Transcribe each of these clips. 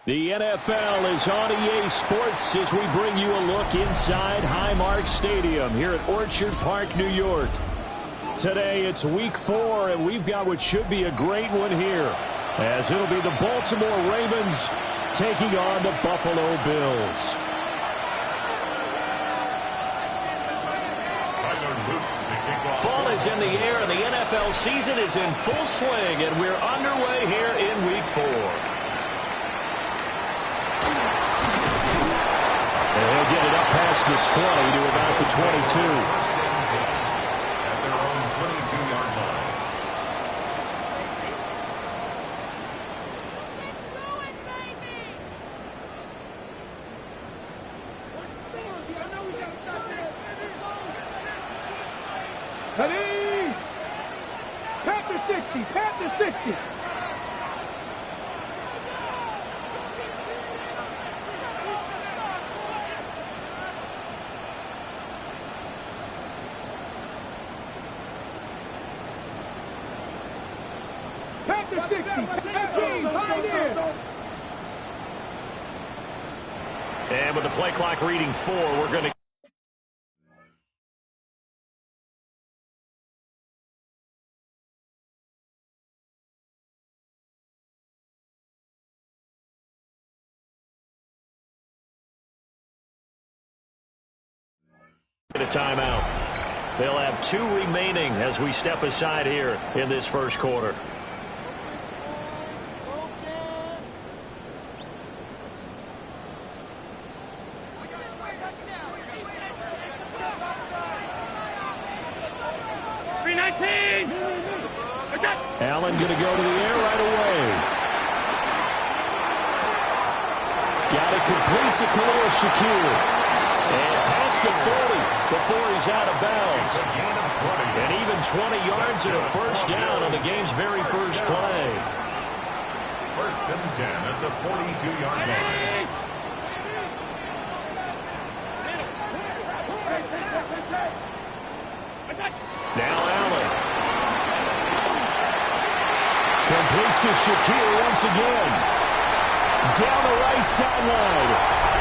The NFL is on EA Sports as we bring you a look inside Highmark Stadium here at Orchard Park, New York. Today it's week 4, and we've got what should be a great one here, as it'll be the Baltimore Ravens taking on the Buffalo Bills. Fall is in the air, and the NFL NFL season is in full swing, and we're underway here in Week 4. And he'll get it up past the 20 to about the 22. At their own 22-yard line. Ready? Panther 60, Panther 60. Panther 60, Pioneer. And with the play clock reading 4, we're going to get a timeout. They'll have 2 remaining as we step aside here in this first quarter. Allen going to go to the air right away. Got it complete to Khalil Shakir. And past the 40 before he's out of bounds. And even 20 yards and a first down on the game's very first play. First and 10 at the 42-yard line. Now Allen. Completes to Shakir once again. Down the right sideline.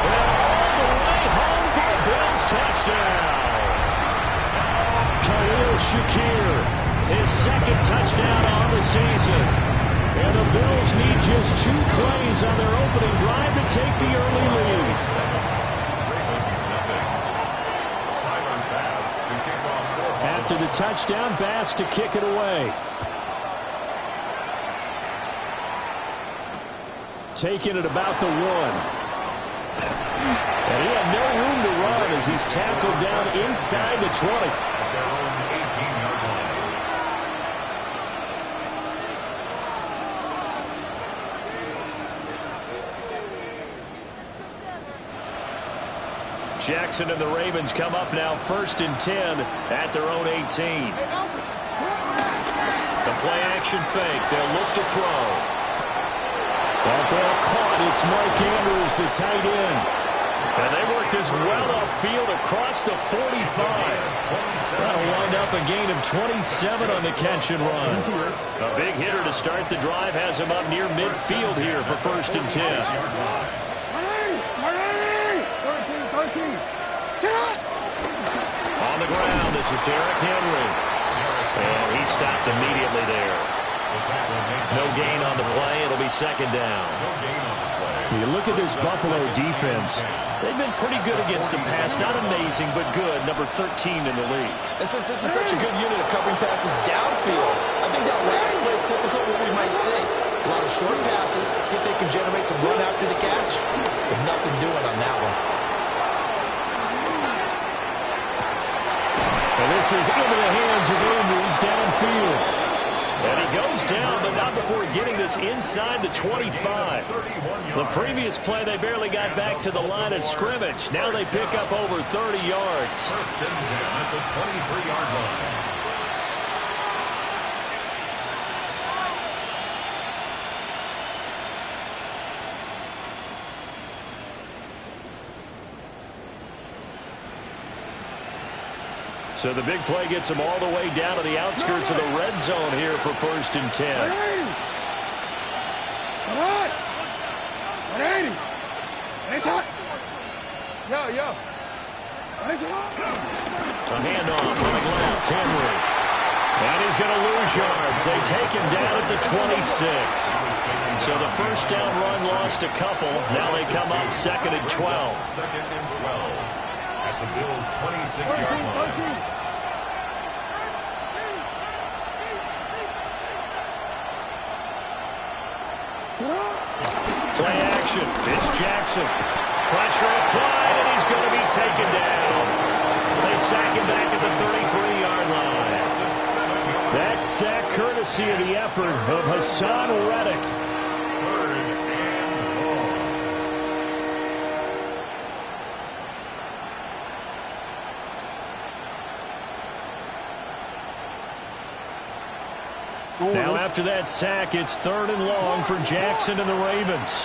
And all the way home for a Bills touchdown. Khalil Shakir, his second touchdown on the season. And the Bills need just 2 plays on their opening drive to take the early lead. After the touchdown, Bass to kick it away. Taking it about the 1. And he had no room to run as he's tackled down inside the 20. Their own 18-yard line. Jackson and the Ravens come up now first and 10 at their own 18. The play action fake. They'll look to throw. That ball caught. It's Mike Andrews, the tight end. And they work this well upfield across the 45. That'll wind up a gain of 27 on the catch and run. A big hitter to start the drive has him up near midfield here for first and 10. On the ground, this is Derrick Henry. And he stopped immediately there. No gain on the play. It'll be second down. You look at this Buffalo defense. They've been pretty good against the pass. Not amazing, but good. Number 13 in the league. This is such a good unit of covering passes downfield. I think that last play is typical of what we might see. A lot of short passes. See if they can generate some run after the catch. But nothing doing on that one. And this is into the hands of Andrews downfield. And he goes down, but not before getting this inside the 25. The previous play, they barely got back to the line of scrimmage. Now they pick up over 30 yards. First and 10 at the 23-yard line. So the big play gets them all the way down to the outskirts of the red zone here for first and 10. A handoff running left, Henry. And he's going to lose yards. They take him down at the 26. So the first down run lost a couple. Now they come up second and 12. Second and 12 at the Bills' 26-yard line. Play action. It's Jackson. Pressure applied, and he's going to be taken down. They sack him back at the 33-yard line. That sack courtesy of the effort of Hassan Reddick. Now after that sack, it's 3rd and long for Jackson and the Ravens.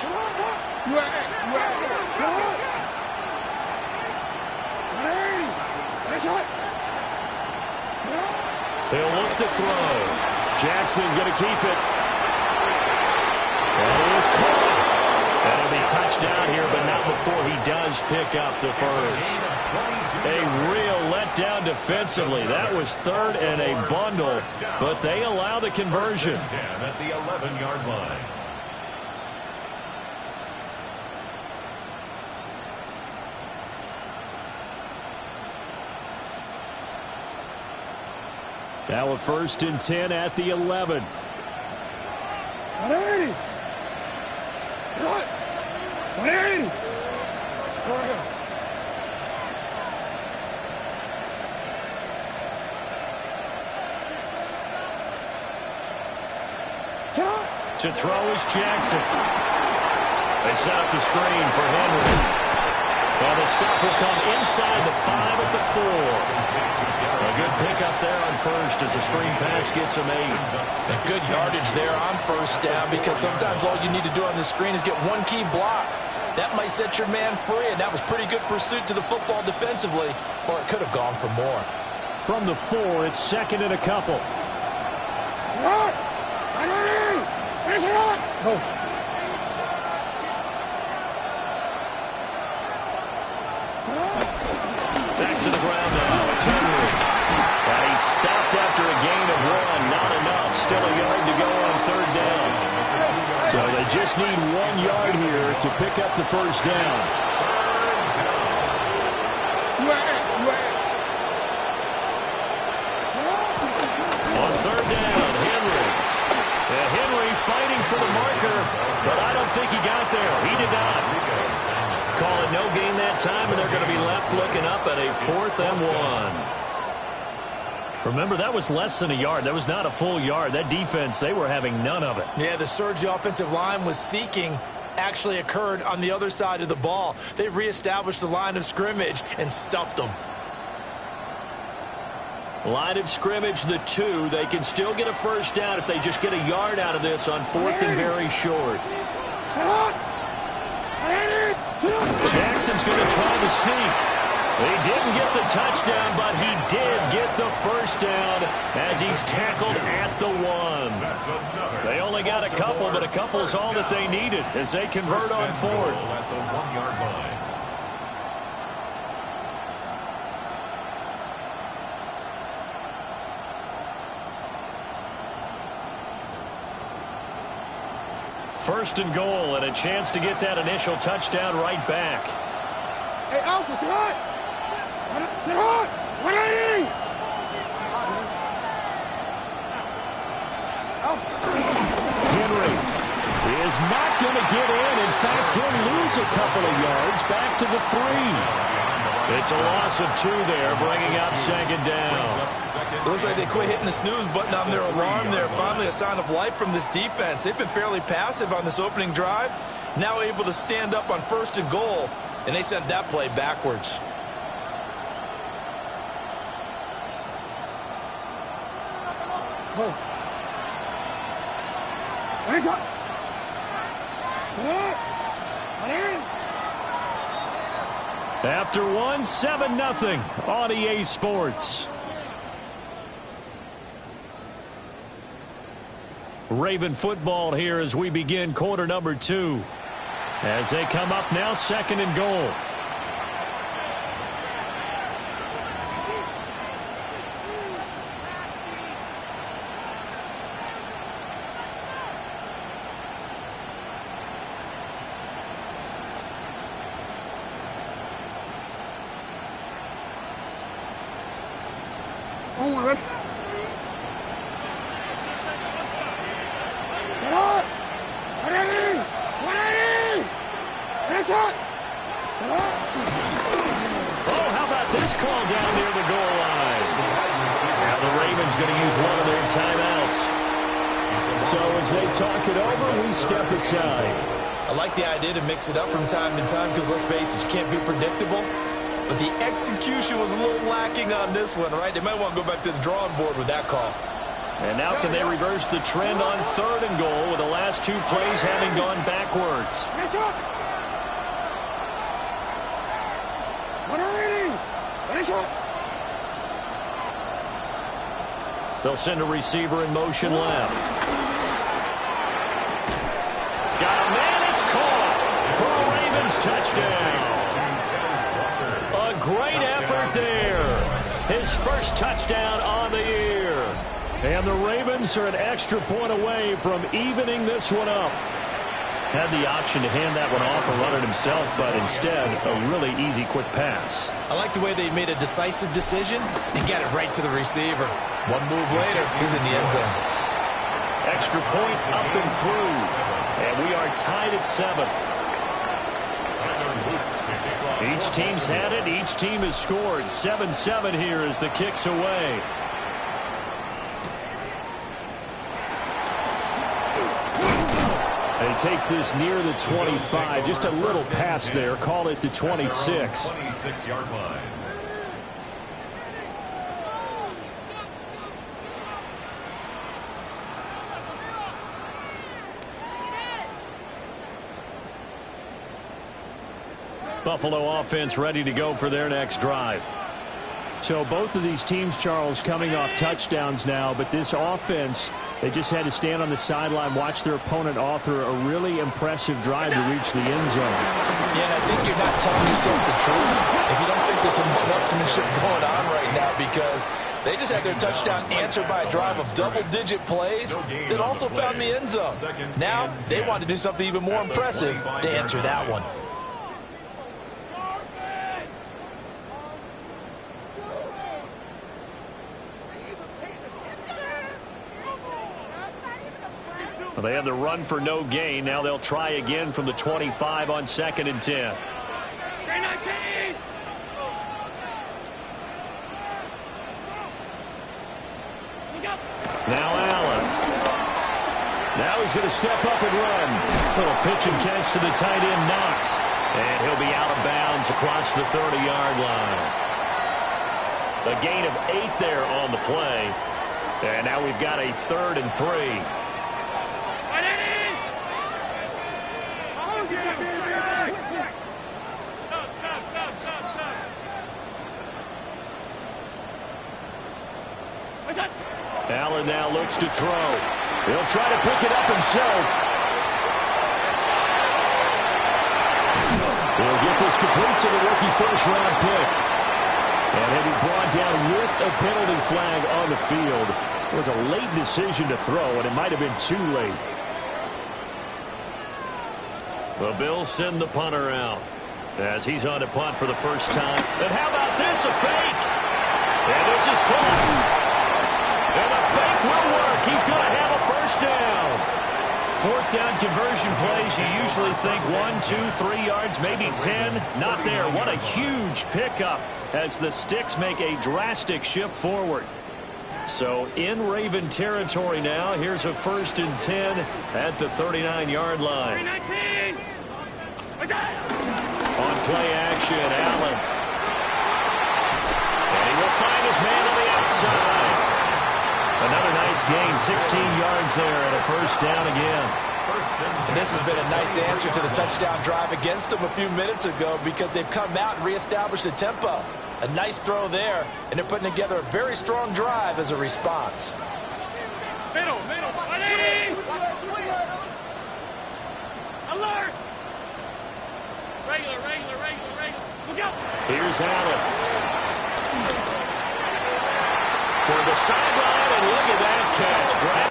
They'll look to throw. Jackson going to keep it. That is caught. That'll be touchdown here, but not before he does pick up the first. A real letdown defensively. That was 3rd and a bundle, but they allow the conversion. At the 11-yard line. Now a 1st and 10 at the 11. To throw is Jackson. They set up the screen for Henry. And the stop will come inside the 5 at the 4. A good pickup there on first as the screen pass gets a made. A good yardage there on 1st down, because sometimes all you need to do on the screen is get one key block. That might set your man free, and that was pretty good pursuit to the football defensively, or it could have gone for more. From the 4, it's 2nd and a couple. Back to the ground now. It's Henry. And he's stopped after a gain of 1. Not enough. Still a yard to go on 3rd down. So they just need 1 yard here to pick up the 1st down. On 3rd down, Henry. Henry fighting for the marker, but I don't think he got there. He did not. Call it no gain that time, and they're going to be left looking up at a 4th and 1. Remember, that was less than a yard. That was not a full yard. That defense, they were having none of it. Yeah, the surge the offensive line was seeking actually occurred on the other side of the ball. They reestablished the line of scrimmage and stuffed them. Line of scrimmage, the 2. They can still get a 1st down if they just get a yard out of this on 4th and very short. Jackson's going to try the sneak. He didn't get the touchdown, but he did get the 1st down as he's tackled at the 1. They only got a couple, but a couple's all that they needed as they convert on 4th. At the 1-yard line. First and goal, and a chance to get that initial touchdown right back. Hey, Alpha, sit hot! Sit hot! 180! Henry is not going to get in. In fact, he'll lose a couple of yards back to the 3. It's a loss of 2 there, bringing up 2nd down. It looks like they quit hitting the snooze button on their alarm there. Finally a sign of life from this defense. They've been fairly passive on this opening drive. Now able to stand up on 1st and goal, and they sent that play backwards. After 1, 7-0 on EA Sports. Raven football here as we begin quarter number 2. As they come up now, 2nd and goal. Ready? as they talk it over, we step aside. I like the idea to mix it up from time to time because, let's face it, you can't be predictable. But the execution was a little lacking on this one, right? They might want to go back to the drawing board with that call. And now can they reverse the trend on 3rd and goal with the last 2 plays having gone backwards? They'll send a receiver in motion left. Got a man, it's caught for a Ravens touchdown. A great effort there. His first touchdown on the year. And the Ravens are an extra point away from evening this one up. Had the option to hand that one off or run it himself, but instead, a really easy, quick pass. I like the way they made a decisive decision and got it right to the receiver. One move later, he's in the end zone. Extra point up and through. And we are tied at 7. Each team's had it. Each team has scored. 7-7 here as the kick's away. And he takes this near the 25. Just a little pass there. Call it the 26. 26-yard line. Buffalo offense ready to go for their next drive. So both of these teams, Charles, coming off touchdowns now, but this offense, they just had to stand on the sideline, watch their opponent author a really impressive drive to reach the end zone. Yeah, and I think you're not telling yourself the truth if you don't think there's some one-upsmanship going on right now, because they just had their touchdown answered by a drive of double-digit plays that also found the end zone. Now they want to do something even more impressive to answer that one. Well, they had the run for no gain. Now they'll try again from the 25 on 2nd and 10. Now Allen. Now he's going to step up and run. Little pitch and catch to the tight end, Knox. And he'll be out of bounds across the 30-yard line. A gain of 8 there on the play. And now we've got a 3rd and 3. Allen now looks to throw. He'll try to pick it up himself. He'll get this complete to the rookie first-round pick. And he'll be brought down with a penalty flag on the field. It was a late decision to throw, and it might have been too late. The Bills send the punter out as he's on to punt for the first time. And how about this, a fake? And this is caught. And the fake will work. He's going to have a first down. 4th down conversion plays, you usually think 1, 2, 3 yards, maybe 10. Not there. What a huge pickup as the Sticks make a drastic shift forward. So in Raven territory now. Here's a 1st and 10 at the 39-yard line. On play action, Allen. And he will find his man on the outside. Another nice gain, 16 yards there, and a first down again. And this has been a nice answer to the touchdown drive against them a few minutes ago, because they've come out and reestablished the tempo. A nice throw there, and they're putting together a very strong drive as a response. Middle, buddy! Alert! Regular. Look out! Here's Allen. Toward the sideline, and look at that catch. Drag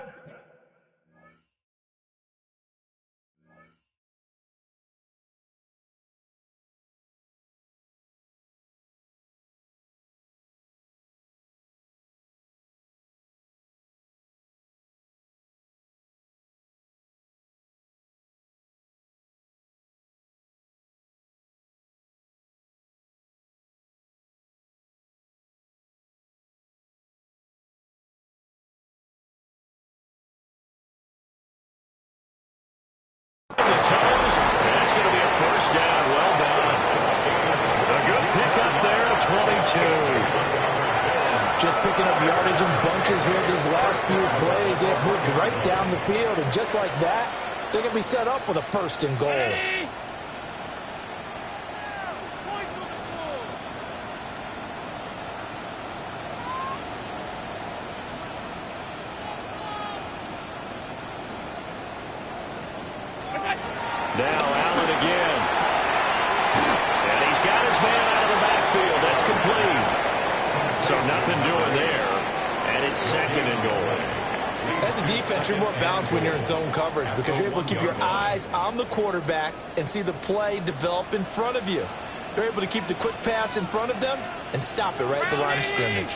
the toes. That's going to be a first down. Well done. A good pickup there at 22. Just picking up yardage in bunches here these last few plays. They've moved right down the field, and just like that, they can be set up with a first and goal. Now Allen again. And he's got his man out of the backfield. That's complete. So nothing doing there. And it's second and goal. As a defense, you're more balanced when you're in zone coverage because you're able to keep your eyes on the quarterback and see the play develop in front of you. They're able to keep the quick pass in front of them and stop it right at the line of scrimmage.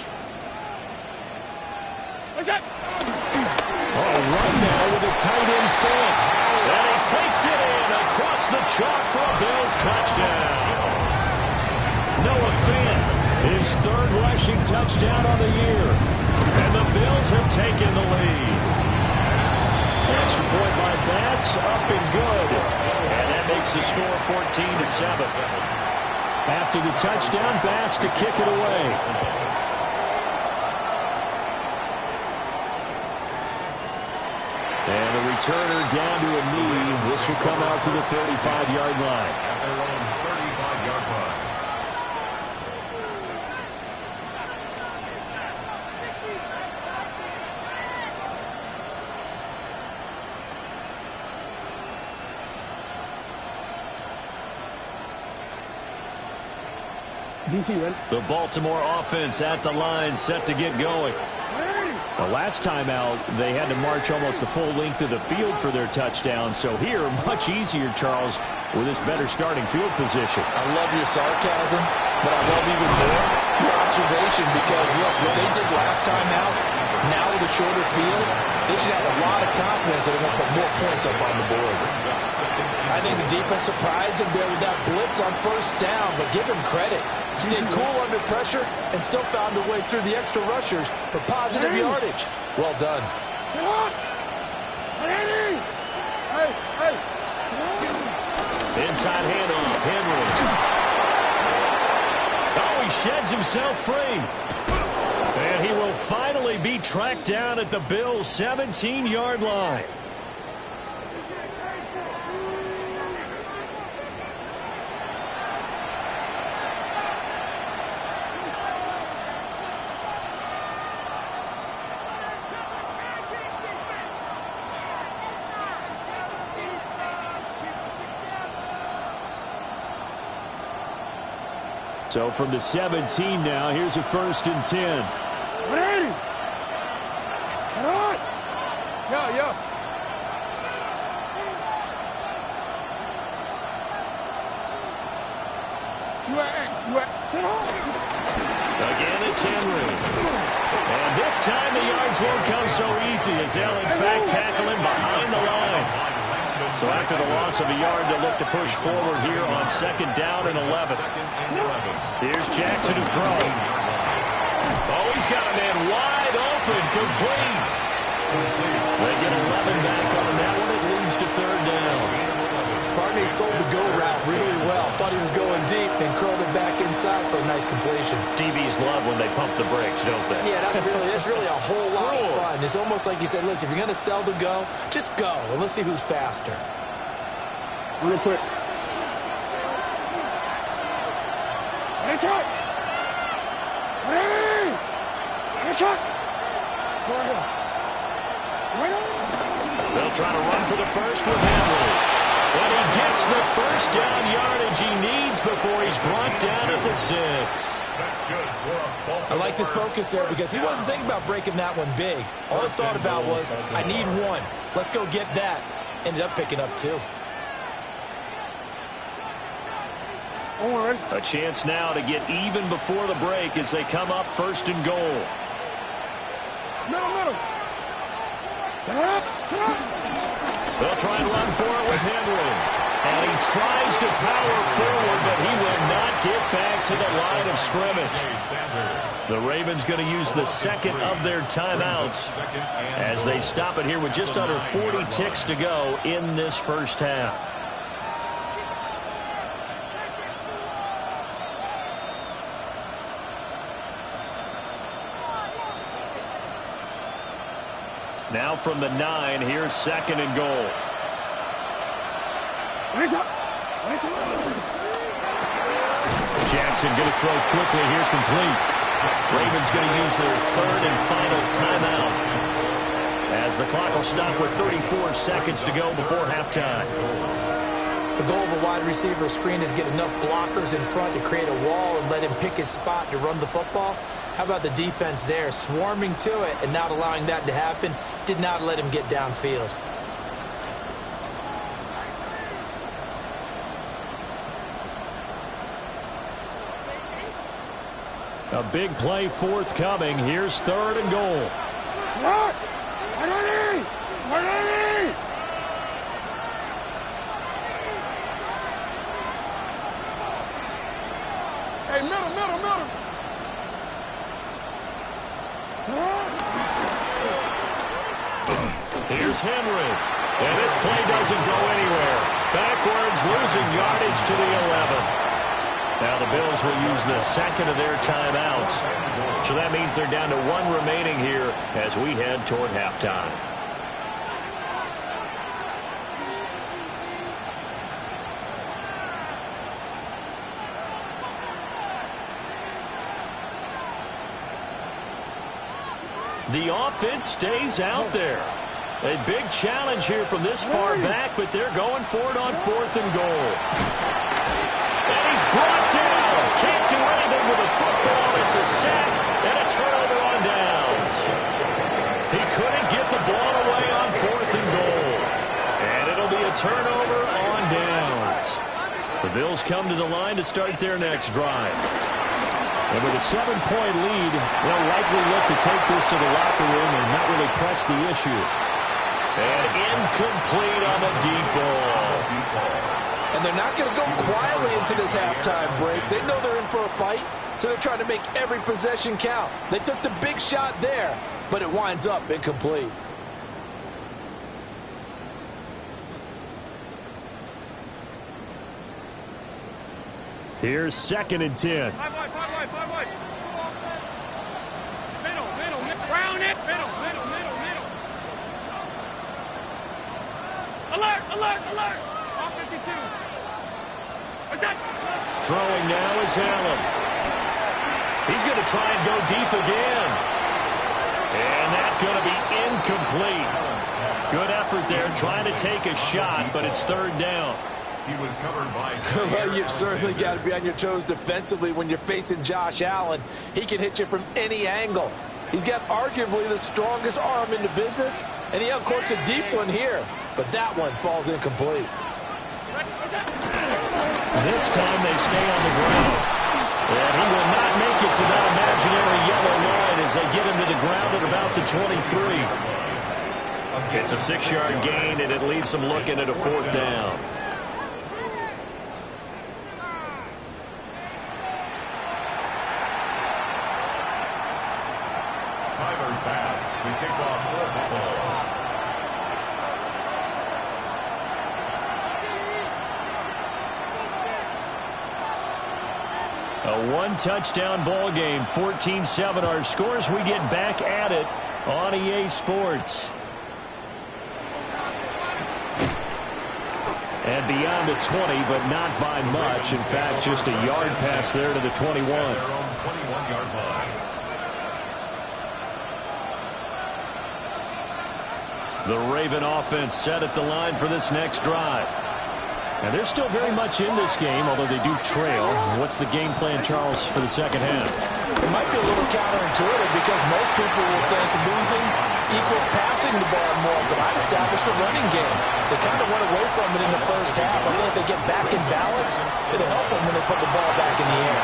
What's that? Oh, run now with a tight end fan. And he takes it in across the chalk for a Bills touchdown. Noah Fant, his third rushing touchdown on the year. And the Bills have taken the lead. Extra point by Bass, up and good. And that makes the score 14-7. After the touchdown, Bass to kick it away. And the returner down to a knee. This will come out to the 35-yard line. At their own 35-yard line. DC, ready? The Baltimore offense at the line, set to get going. The last time out, they had to march almost the full length of the field for their touchdown. So here, much easier, Charles, with this better starting field position. I love your sarcasm, but I love even more your observation because, look, what they did last time out, now with a shorter field, they should have a lot of confidence that they're going to put more points up on the board. I think the defense surprised them there with that blitz on first down, but give them credit. Stayed cool under pressure and still found a way through the extra rushers for positive yardage. Well done. Sit on! Hey, hey! Inside handoff, Henry. Oh, he sheds himself free. And he will finally be tracked down at the Bills' 17-yard line. So from the 17 now, here's a 1st and 10. Ready? Sit on! Yeah. You at sit on! Again, it's Henry. And this time the yards won't come so easy as they'll, in fact, tackle him behind the line. So after the loss of a yard, they'll look to push forward here on 2nd down and 11. Here's Jackson to throw. Oh, he's got a man wide open, complete. They get 11 back on that one. It leads to 3rd down. Barney sold the go route really well. Thought he was going deep and curled it back inside for a nice completion. DBs love when they pump the brakes, don't they? Yeah, that's really a whole lot of fun. It's almost like you said, listen, if you're going to sell the go, just go, and let's see who's faster. Real quick. Ready, shot! Ready! Ready, shot! Go ahead. Right on. They'll try to run for the first with Henry. And he gets the first down yardage he needs before he's brought down at the 6. I like this focus there because he wasn't thinking about breaking that one big. All he thought about was, I need one. Let's go get that. Ended up picking up 2. A chance now to get even before the break as they come up 1st and goal. Middle. Sit up. They'll try and run for it with Henry. And he tries to power forward, but he will not get back to the line of scrimmage. The Ravens going to use the second of their timeouts as they stop it here with just under 40 ticks to go in this first half. Now from the 9, here's second and goal. Jackson going to throw quickly here, complete. Ravens going to use their third and final timeout as the clock will stop with 34 seconds to go before halftime. The goal of a wide receiver screen is get enough blockers in front to create a wall and let him pick his spot to run the football. How about the defense there, swarming to it and not allowing that to happen? Did not let him get downfield. A big play forthcoming. Here's third and goal. What? Hey, middle. Here's Henry. And this play doesn't go anywhere. Backwards, losing yardage to the 11. Now the Bills will use the second of their timeouts. So that means they're down to one remaining here as we head toward halftime. The offense stays out there. A big challenge here from this far back, but they're going for it on fourth and goal. And he's brought down. Can't do anything with the football. It's a sack and a turnover on downs. He couldn't get the ball away on fourth and goal. And it'll be a turnover on downs. The Bills come to the line to start their next drive. And with a 7-point lead, they'll likely look to take this to the locker room and not really press the issue. And incomplete on the deep ball. And they're not going to go quietly into this halftime break. They know they're in for a fight, so they're trying to make every possession count. They took the big shot there, but it winds up incomplete. Here's second and 10. Five wide. Middle. Round it. Middle. Alert. All 52. What's that? Throwing now is Allen. He's going to try and go deep again. And that's going to be incomplete. Good effort there trying to take a shot, but it's third down. He was covered by... Well, you've certainly got to be on your toes defensively when you're facing Josh Allen. He can hit you from any angle. He's got arguably the strongest arm in the business, and he uncorks a deep one here. But that one falls incomplete. This time they stay on the ground. And he will not make it to that imaginary yellow line as they get him to the ground at about the 23. It's a 6-yard gain, and it leaves them looking at a fourth down. To kick off for Buffalo. A one-touchdown ball game, 14-7 our scores. We get back at it on EA Sports. And beyond the 20, but not by much. In fact, just a yard pass there to the 21. Their own 21-yard line. The Raven offense set at the line for this next drive. And they're still very much in this game, although they do trail. What's the game plan, Charles, for the second half? It might be a little counterintuitive because most people will think losing equals passing the ball more, but I'd establish the running game. They kind of went away from it in the first half. I think if they get back in balance, it'll help them when they put the ball back in the air.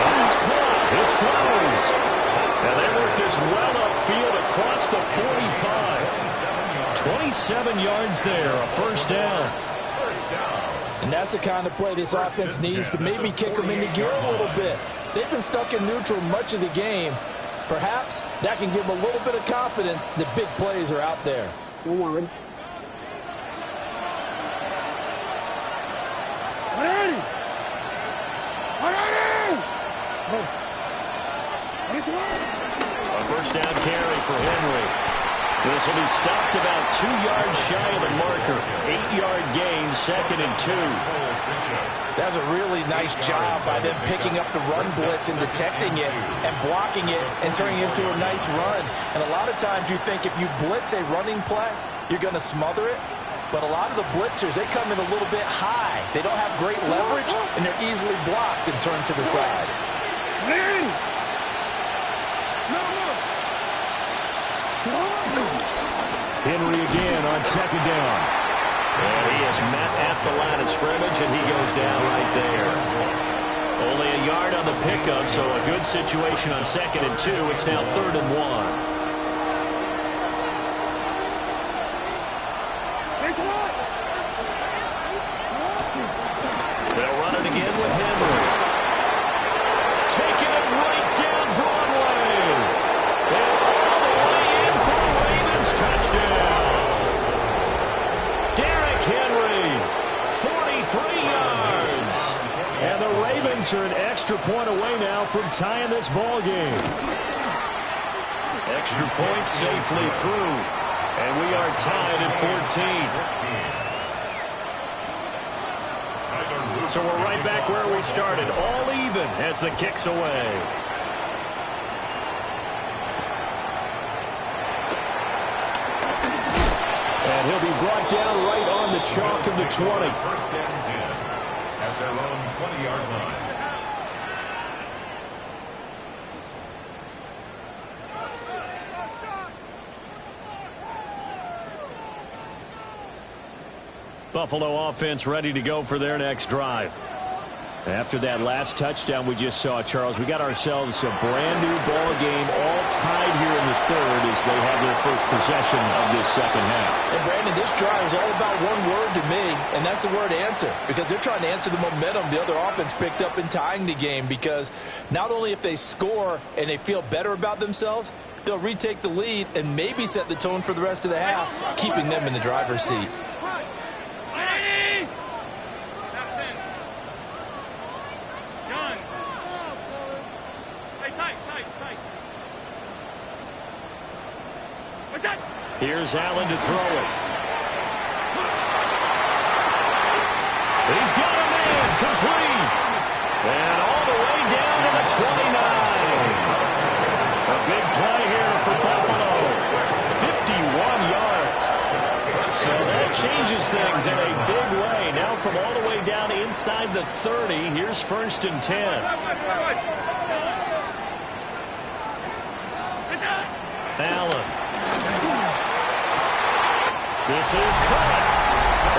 And it's caught. It's Flowers. And they work this well upfield across the 45. 27 yards there, a first down. And that's the kind of play this offense needs to maybe kick them into gear a little bit. They've been stuck in neutral much of the game. Perhaps that can give them a little bit of confidence that big plays are out there. 1-1, ready? Ready! A first down carry for Henry. This will be stopped about 2 yards shy of the marker. 8-yard gain, 2nd and 2. That's a really nice job by them picking up the run blitz and detecting it and blocking it and turning it into a nice run. And a lot of times you think if you blitz a running play, you're going to smother it. But a lot of the blitzers, they come in a little bit high. They don't have great leverage, and they're easily blocked and turned to the side. Henry again on 2nd down. And he is met at the line of scrimmage, and he goes down right there. Only a yard on the pickup, so a good situation on 2nd and 2. It's now 3rd and 1. They'll run it again with Henry. Taking it right down Broadway. And all the way in for the Ravens touchdown. Derrick Henry, 43 yards. And the Ravens are an extra point away now from tying this ball game. Extra point safely through. And we are tied at 14. So we're right back where we started, all even as the kick's away. And he'll be brought down right on the chalk of the 20. First and 10 at their own 20-yard line. Buffalo offense ready to go for their next drive. After that last touchdown we just saw, Charles, we got ourselves a brand new ball game, all tied here in the 3rd as they have their first possession of this 2nd half. And Brandon, this drive is all about one word to me, and that's the word answer, because they're trying to answer the momentum the other offense picked up in tying the game, because not only if they score and they feel better about themselves, they'll retake the lead and maybe set the tone for the rest of the half, keeping them in the driver's seat. Here's Allen to throw it. He's got a man complete. And all the way down to the 29. A big play here for Buffalo. 51 yards. So that changes things in a big way. Now from all the way down inside the 30, here's 1st and 10. Allen. This is caught.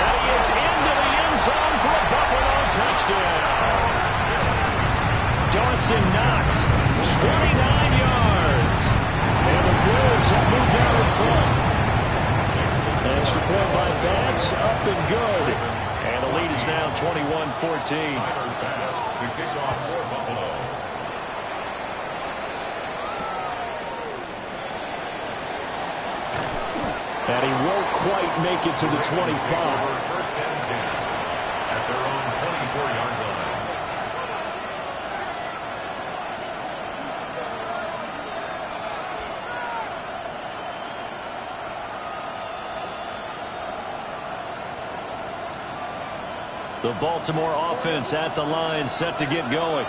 And he is into the end zone for a Buffalo touchdown. Dawson Knox, 29 yards. And the Bills have moved out in front. Extra point by Bass, up and good. And the lead is now 21-14. Bass to kick off for Buffalo. And he won't quite make it to the 25. First and 10 at their own 24-yard line. The Baltimore offense at the line, set to get going.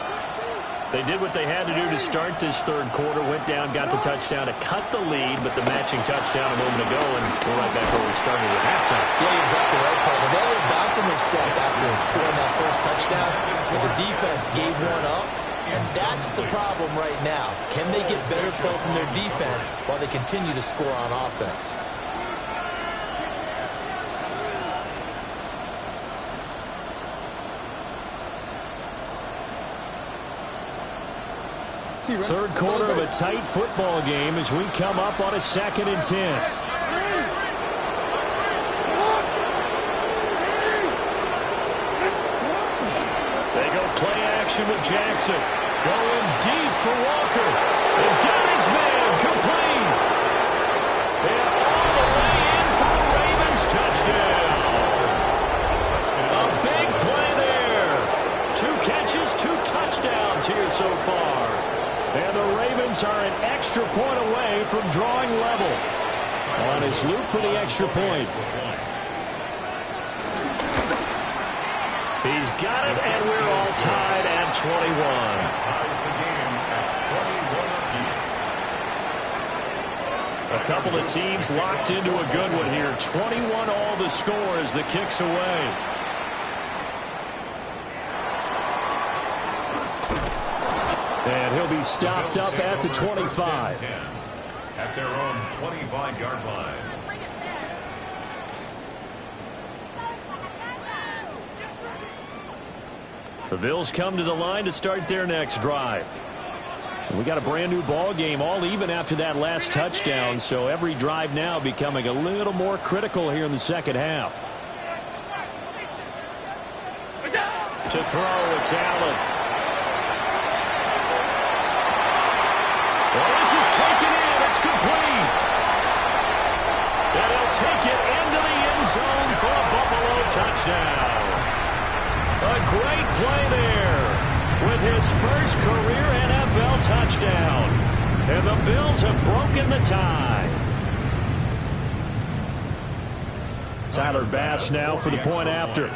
They did what they had to do to start this 3rd quarter, went down, got the touchdown to cut the lead, but the matching touchdown a moment ago, and we're right back where we started at halftime. Yeah, exactly right, partner. They were bouncing their step after scoring that first touchdown, but the defense gave one up, and that's the problem right now. Can they get better play from their defense while they continue to score on offense? Third quarter of a tight football game as we come up on a 2nd and 10. formation with Jackson. Going deep for Walker. And got his man complete. And all the way in for the Ravens touchdown. A big play there. 2 catches, 2 touchdowns here so far. And the Ravens are an extra point away from drawing level. On his loop for the extra point. He's got it, and we're all tied at 21. Ties the game at 21 apiece. A couple of teams locked into a good one here. 21 all the score as the kick's away. And he'll be stopped up at the 25. At their own 25-yard line. The Bills come to the line to start their next drive. We got a brand new ball game, all even after that last touchdown, so every drive now becoming a little more critical here in the second half. To throw, it's Allen. Well, this is taken in. It's complete. And he'll take it into the end zone for a Buffalo touchdown. A great play there with his first career NFL touchdown. And the Bills have broken the tie. Tyler Bass now for the point after.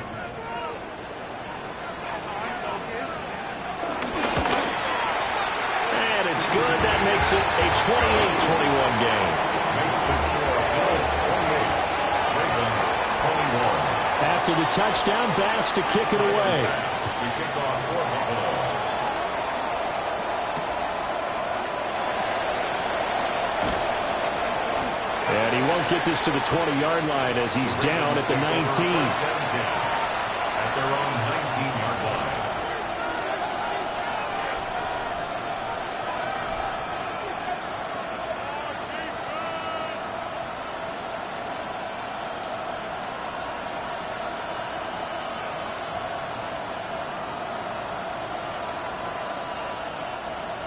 And it's good. That makes it a 28-21 game. Makes the score Bills 28, Ravens 21. After the touchdown, Bass to kick it away. We kick off for Buffalo. And he won't get this to the 20-yard line as he's down at the 19. At their own 19-yard line.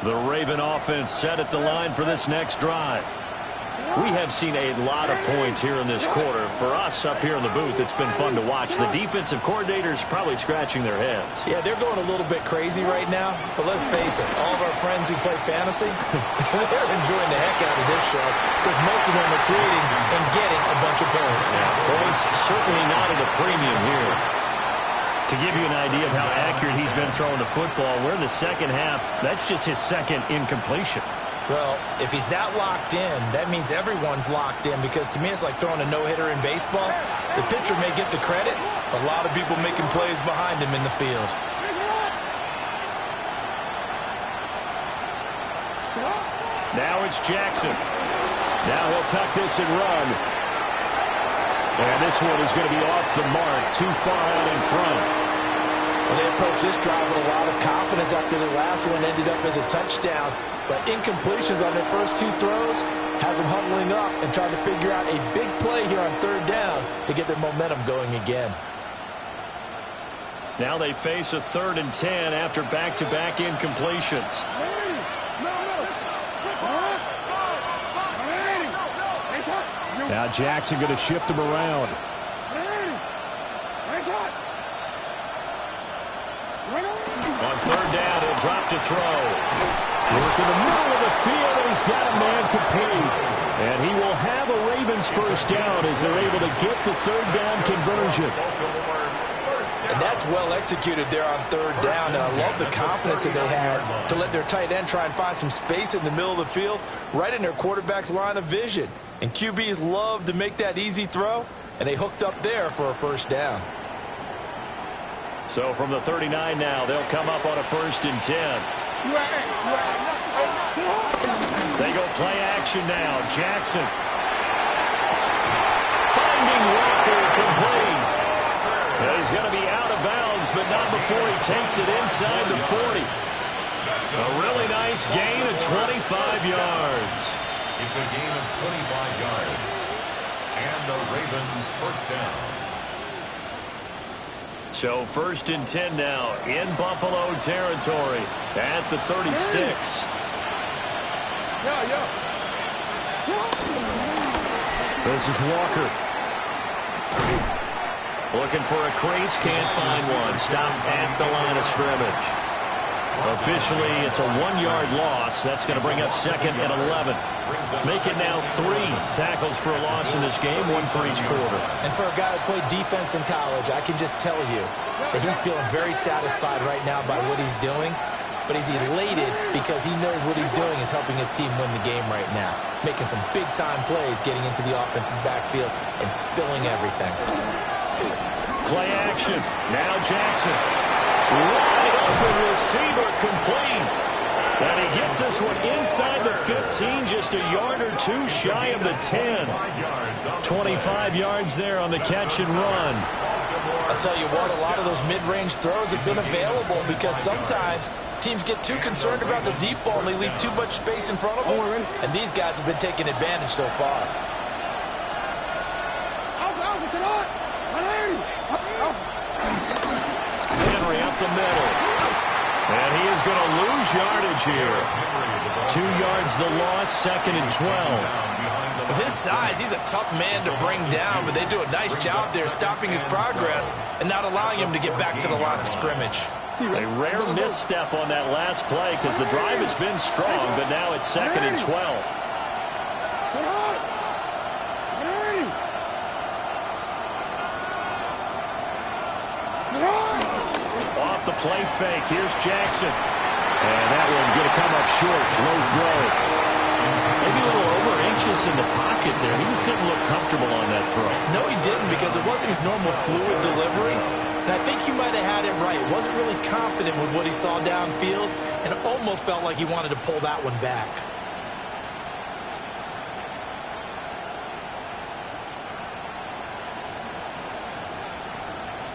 The Raven offense set at the line for this next drive. We have seen a lot of points here in this quarter. For us up here in the booth, it's been fun to watch. The defensive coordinators probably scratching their heads. Yeah, they're going a little bit crazy right now. But let's face it, all of our friends who play fantasy, they're enjoying the heck out of this show because most of them are creating and getting a bunch of points. Yeah, points certainly not at a premium here. To give you an idea of how accurate he's been throwing the football, we're in the second half. That's just his second incompletion. Well, if he's that locked in, that means everyone's locked in because to me it's like throwing a no-hitter in baseball. The pitcher may get the credit. A lot of people making plays behind him in the field. Now it's Jackson. Now he'll tuck this and run. And this one is going to be off the mark, too far out in front. Well, they approached this drive with a lot of confidence after the last one ended up as a touchdown. But incompletions on their first 2 throws has them huddling up and trying to figure out a big play here on 3rd down to get their momentum going again. Now they face a 3rd and 10 after back-to-back incompletions. Now Jackson going to shift him around. On 3rd down, he'll drop to throw. Work in the middle of the field, and he's got a man complete. And he will have a Ravens first down as they're able to get the 3rd down conversion. And that's well executed there on 3rd down. And I love the confidence that they had to let their tight end try and find some space in the middle of the field, right in their quarterback's line of vision. And QBs love to make that easy throw, and they hooked up there for a first down. So from the 39 now, they'll come up on a 1st and 10. They go play action now. Jackson. Finding Walker complete. And he's going to be out of bounds, but not before he takes it inside the 40. A really nice gain of 25 yards. It's a gain of 25 yards. And a Raven first down. So 1st and 10 now in Buffalo territory at the 36. This is Walker. Looking for a crease, can't find one. Stopped at the line of scrimmage. Officially, it's a 1-yard loss. That's going to bring up 2nd and 11. Make it now 3 tackles for a loss in this game, 1 for each quarter. And for a guy who played defense in college, I can just tell you that he's feeling very satisfied right now by what he's doing. But he's elated because he knows what he's doing is helping his team win the game right now. Making some big-time plays, getting into the offense's backfield, and spilling everything. Play action. Now Jackson. Wide open receiver complete. And he gets this one inside the 15, just a yard or 2 shy of the 10. 25 yards there on the catch and run. I'll tell you what, a lot of those mid-range throws have been available because sometimes teams get too concerned about the deep ball and they leave too much space in front of them. And these guys have been taking advantage so far. Henry up the middle. And he is going to lose yardage here. 2 yards the loss, 2nd and 12. With his size, he's a tough man to bring down, but they do a nice job there stopping his progress and not allowing him to get back to the line of scrimmage. A rare misstep on that last play because the drive has been strong, but now it's 2nd and 12. Off the play fake. Here's Jackson. And that one going to come up short. Low throw. Maybe a little over-anxious in the pocket there. He just didn't look comfortable on that throw. No, he didn't because it wasn't his normal fluid delivery. And I think you might have had it right. Wasn't really confident with what he saw downfield and almost felt like he wanted to pull that one back.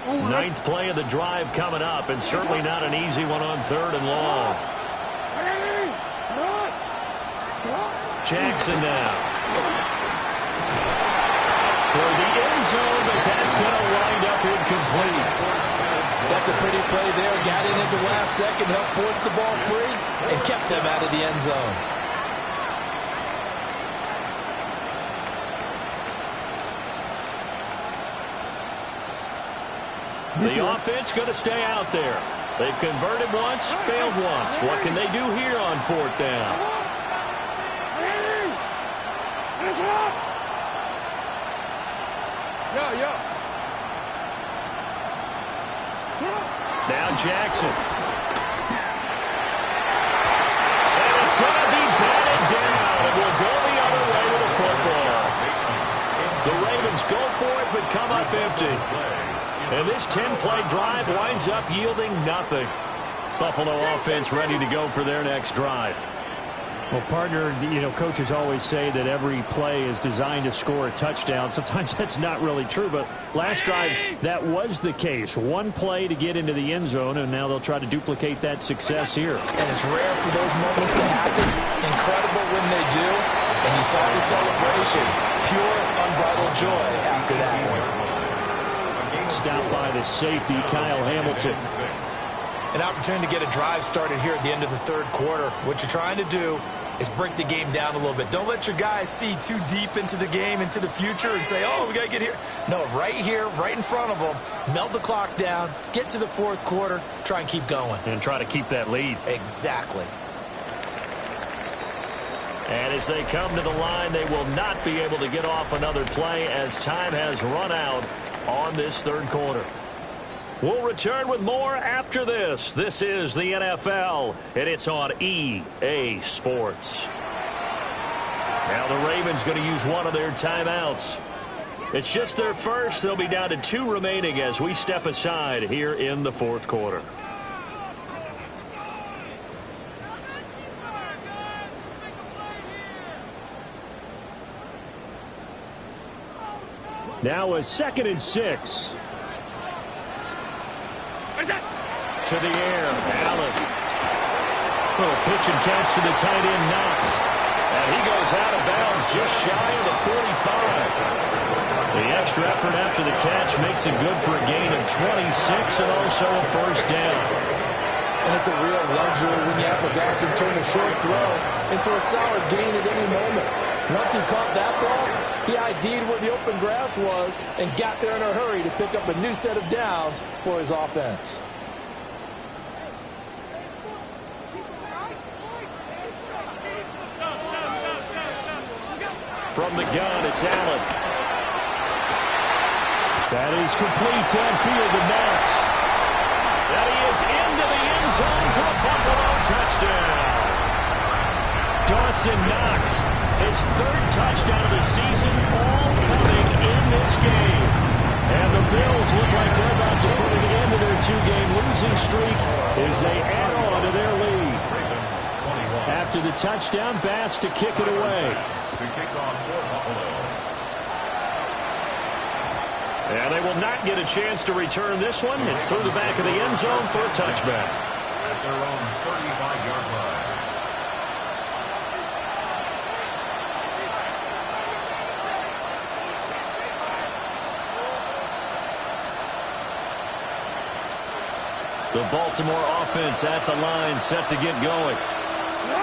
Ninth play of the drive coming up, and certainly not an easy one on 3rd and long. Jackson now. Toward the end zone, but that's going to wind up incomplete. That's a pretty play there. Got in at the last second, helped force the ball free, and kept them out of the end zone. The offense going to stay out there. They've converted once, failed once. What can they do here on 4th down? Now Jackson. And it's going to be batted down. It will go the other way with the football. The Ravens go for it, but come up empty. And this 10-play drive winds up yielding nothing. Buffalo offense ready to go for their next drive. Well, partner, coaches always say that every play is designed to score a touchdown. Sometimes that's not really true, but last drive, that was the case. 1 play to get into the end zone, and now they'll try to duplicate that success here. And it's rare for those moments to happen. Incredible when they do. And you saw the celebration. Pure, unbridled joy after that one. Stopped by the safety, Kyle Hamilton. An opportunity to get a drive started here at the end of the 3rd quarter. What you're trying to do is break the game down a little bit. Don't let your guys see too deep into the game, into the future, and say, oh, we got to get here. No, right here, right in front of them, melt the clock down, get to the 4th quarter, try and keep going. And try to keep that lead. Exactly. And as they come to the line, they will not be able to get off another play as time has run out on this 3rd quarter. We'll return with more after this. This is the NFL, and it's on EA Sports. Now the Ravens going to use one of their timeouts. It's just their first. They'll be down to 2 remaining as we step aside here in the 4th quarter. Now a 2nd and 6. To the air, Allen. Little pitch and catch to the tight end, Knox. And he goes out of bounds just shy of the 45. The extra effort after the catch makes it good for a gain of 26 and also a first down. And it's a real luxury when you have a guy who can turn a short throw into a solid gain at any moment. Once he caught that ball, he ID'd where the open grass was and got there in a hurry to pick up a new set of downs for his offense. From the gun, it's Allen. That is complete downfield to Knox. That he is into the end zone for a Buffalo touchdown. Dawson Knox, his third touchdown of the season, all coming in this game. And the Bills look like they're about to put an end to their two-game losing streak as they add on to their lead. After the touchdown, Bass to kick it away. And they will not get a chance to return this one. It's through the back of the end zone for a touchback. At their own 35-yard line. The Baltimore offense at the line, set to get going.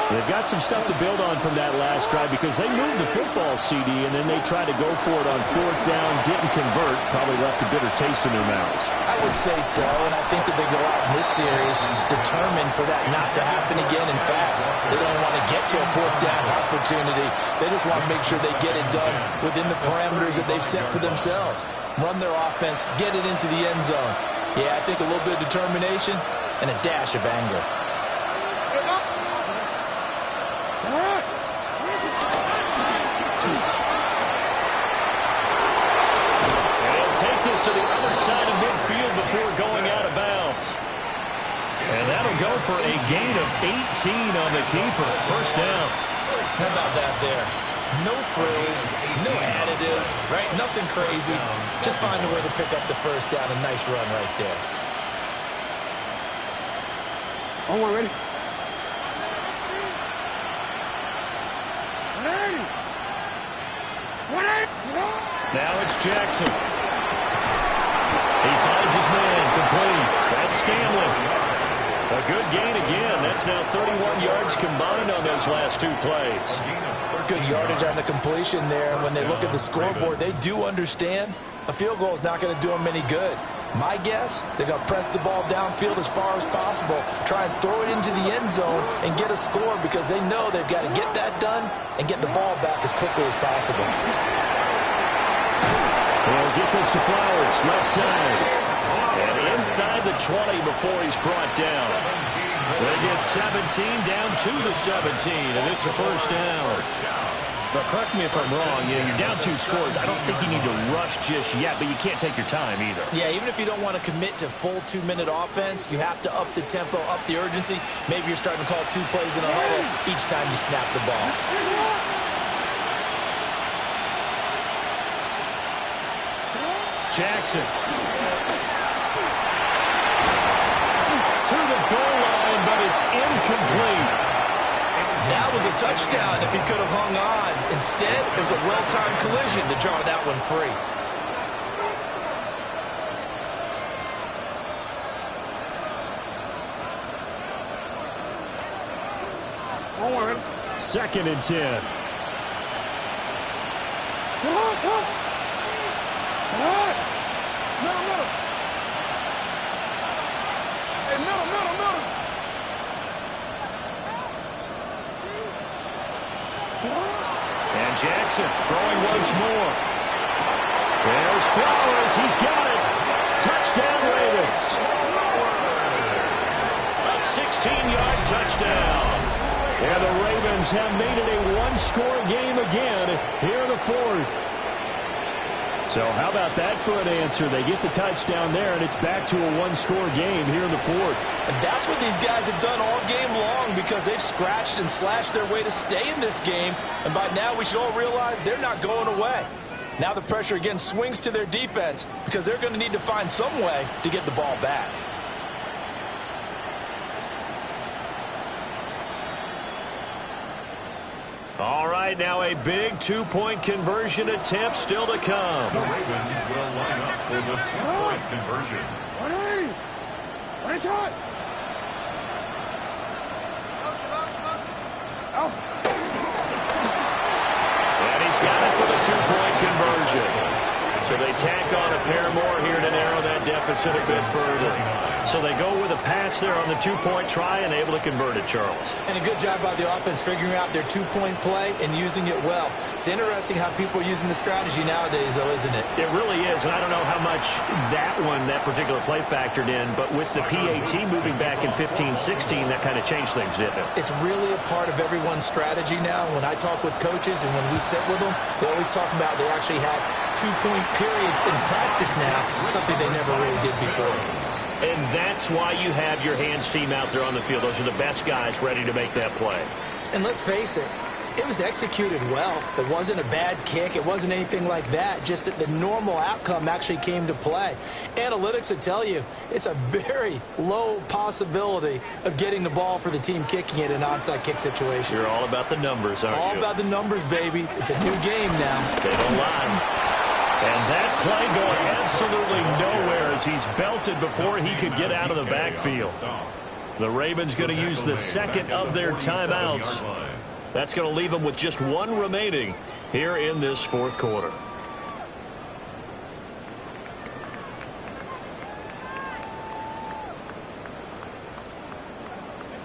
They've got some stuff to build on from that last drive because they moved the football, CD, and then they tried to go for it on fourth down, didn't convert, probably left a bitter taste in their mouths. I would say so, and I think that they go out in this series determined for that not to happen again. In fact, they don't want to get to a fourth down opportunity. They just want to make sure they get it done within the parameters that they've set for themselves. Run their offense, get it into the end zone. Yeah, I think a little bit of determination and a dash of anger. Take this to the other side of midfield before going out of bounds. And that'll go for a gain of 18 on the keeper. First down. How about that there? No frills, no additives, right? Nothing crazy. Just find a way to pick up the first down. A nice run right there. Oh, we're ready. Now it's Jackson. He finds his man, complete. That's Stanley. A good gain again. That's now 31 yards combined on those last two plays. Good yardage on the completion there. When they look at the scoreboard, they do understand a field goal is not going to do them any good. My guess, they're going to press the ball downfield as far as possible, try and throw it into the end zone and get a score because they know they've got to get that done and get the ball back as quickly as possible. They'll get this to Flowers, left side. And inside the 20 before he's brought down. They get 17 down to the 17, and it's a first down. But correct me if I'm wrong, you're down 2 scores. I don't think you need to rush just yet, but you can't take your time either. Yeah, even if you don't want to commit to full 2-minute offense, you have to up the tempo, up the urgency. Maybe you're starting to call 2 plays in a huddle each time you snap the ball. Jackson. To the goal line, but it's incomplete. That was a touchdown if he could have hung on. Instead, it was a well-timed collision to draw that one free. Second and 10. And Jackson throwing once more. There's Flowers. He's got it. Touchdown, Ravens. A 16-yard touchdown. And the Ravens have made it a one-score game again here in the fourth. So how about that for an answer? They get the touchdown there, and it's back to a one-score game here in the fourth. And that's what these guys have done all game long because they've scratched and slashed their way to stay in this game. And by now, we should all realize they're not going away. Now the pressure again swings to their defense because they're going to need to find some way to get the ball back. All right. right, now a big two-point conversion attempt still to come. The Ravens will line up for the two-point conversion. 180. One shot. And he's got it for the two-point conversion. So they tack on a pair more here to narrow that deficit a bit further. So they go with a pass there on the two-point try and able to convert it, Charles. And a good job by the offense figuring out their two-point play and using it well. It's interesting how people are using the strategy nowadays, though, isn't it? It really is, and I don't know how much that particular play factored in, but with the PAT moving back in 15-16, that kind of changed things, didn't it? It's really a part of everyone's strategy now. When I talk with coaches and when we sit with them, they always talk about they actually have two-point periods in practice now, something they never really did before. And that's why you have your hands team out there on the field. Those are the best guys ready to make that play. And let's face it, it was executed well. It wasn't a bad kick. It wasn't anything like that. Just that the normal outcome actually came to play. Analytics will tell you it's a very low possibility of getting the ball for the team kicking it in an onside kick situation. You're all about the numbers, aren't you? All about the numbers, baby. It's a new game now. They don't lie. And that play going absolutely nowhere as he's belted before he could get out of the backfield. The Ravens going to use the second of their timeouts. That's going to leave them with just one remaining here in this fourth quarter.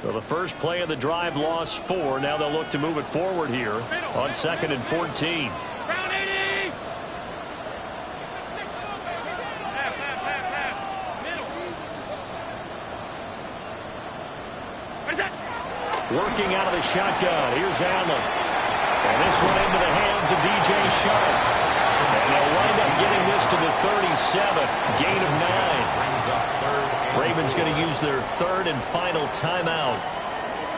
So the first play of the drive lost 4. Now they'll look to move it forward here on 2nd and 14. Working out of the shotgun. Here's Allen. And this one into the hands of DJ Sharp. And they'll wind up getting this to the 37. Gain of 9. Ravens going to use their third and final timeout.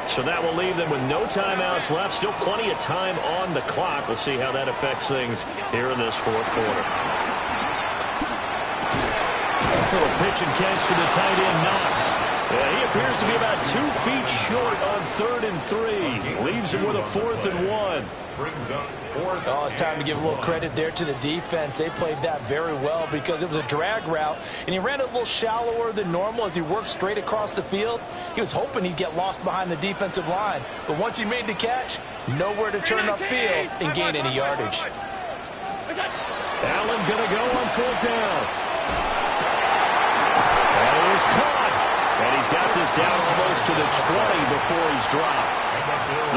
So that will leave them with no timeouts left. Still plenty of time on the clock. We'll see how that affects things here in this fourth quarter. Little pitch and catch to the tight end, Knox. Yeah, he appears to be about 2 feet short on 3rd and 3. Leaves him with a 4th and 1. Oh, it's time to give a little credit there to the defense. They played that very well because it was a drag route, and he ran it a little shallower than normal as he worked straight across the field. He was hoping he'd get lost behind the defensive line, but once he made the catch, nowhere to turn upfield and gain any yardage. Allen going to go on 4th down. And it is caught. And he's got this down almost to the 20 before he's dropped.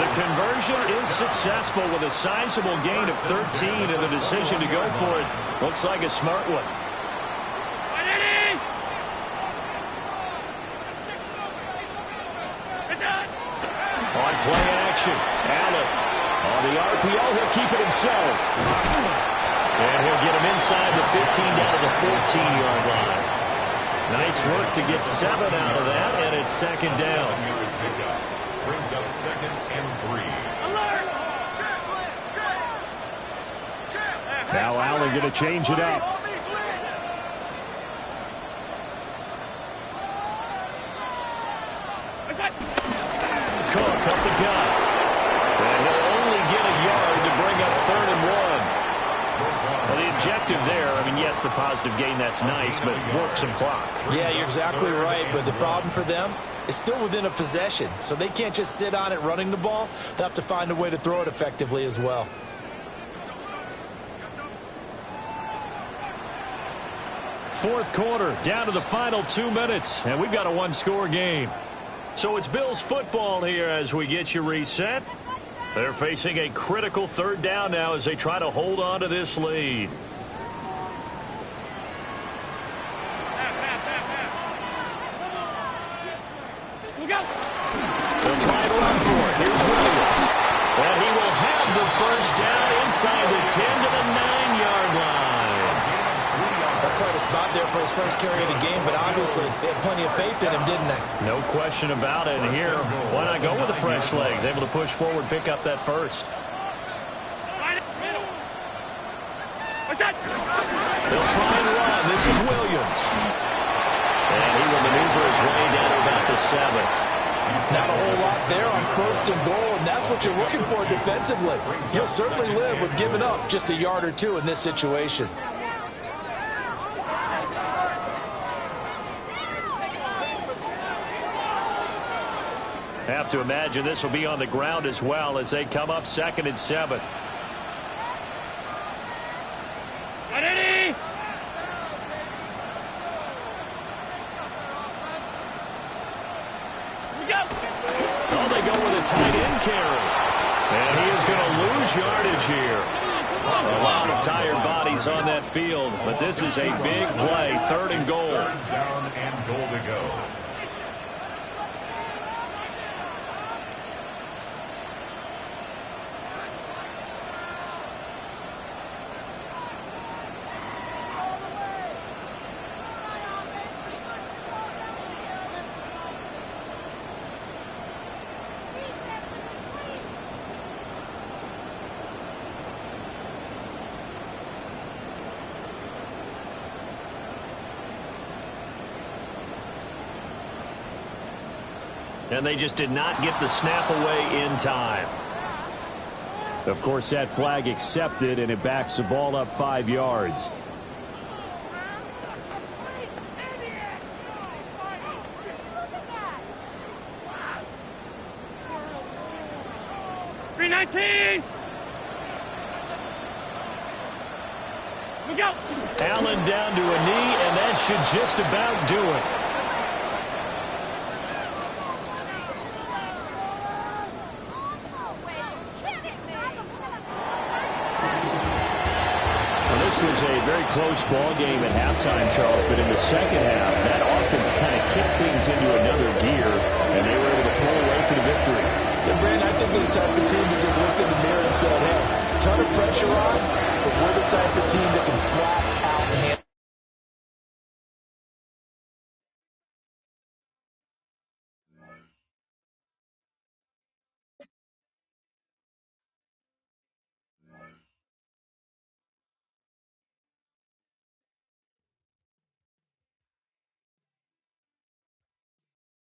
The conversion is successful with a sizable gain of 13, and the decision to go for it looks like a smart one. On play action, Allen. On the RPO, he'll keep it himself. And he'll get him inside the 15 down to the 14-yard line. Nice work to get 7 out of that, and it's 2nd down. Brings up 2nd and 3. Now Allen going to change it up. Cook up the gut. And he'll only get a yard to bring up 3rd and 1. Well, the objective there, I mean, yes, the positive gain, that's nice, but work some clock. Yeah, you're exactly right, but the problem for them is still within a possession, so they can't just sit on it running the ball. They'll have to find a way to throw it effectively as well. Fourth quarter, down to the final 2 minutes, and we've got a one-score game. So it's Bills football here as we get you reset. They're facing a critical 3rd down now as they try to hold on to this lead. They'll try to run for it. Here's Williams. And he will have the first down inside the 10 to the 9-yard line. That's quite a spot there for his first carry of the game, but obviously they had plenty of faith in him, didn't they? No question about it. And here, why not go with the fresh legs? Able to push forward, pick up that first. They'll try and run. This is Williams. And he will maneuver his way down to about the 7. Not a whole lot there on first and goal, and that's what you're looking for defensively. He'll certainly live with giving up just a yard or two in this situation. Have to imagine this will be on the ground as well as they come up 2nd and 7. Ready? We go. Oh, they go with a tight end carry. And he is going to lose yardage here. A lot of tired bodies on that field, but this is a big play, 3rd and goal. 3rd down and goal to go. And they just did not get the snap away in time. Of course, that flag accepted, and it backs the ball up 5 yards. $3.19. We go. Allen down to a knee, and that should just about do it. This was a very close ball game at halftime, Charles, but in the second half, that offense kind of kicked things into another gear, and they were able to pull away for the victory. Yeah, Brandon, I think they're the type of team that just looked in the mirror and said, hey, ton of pressure on, but we're the type of team that can flat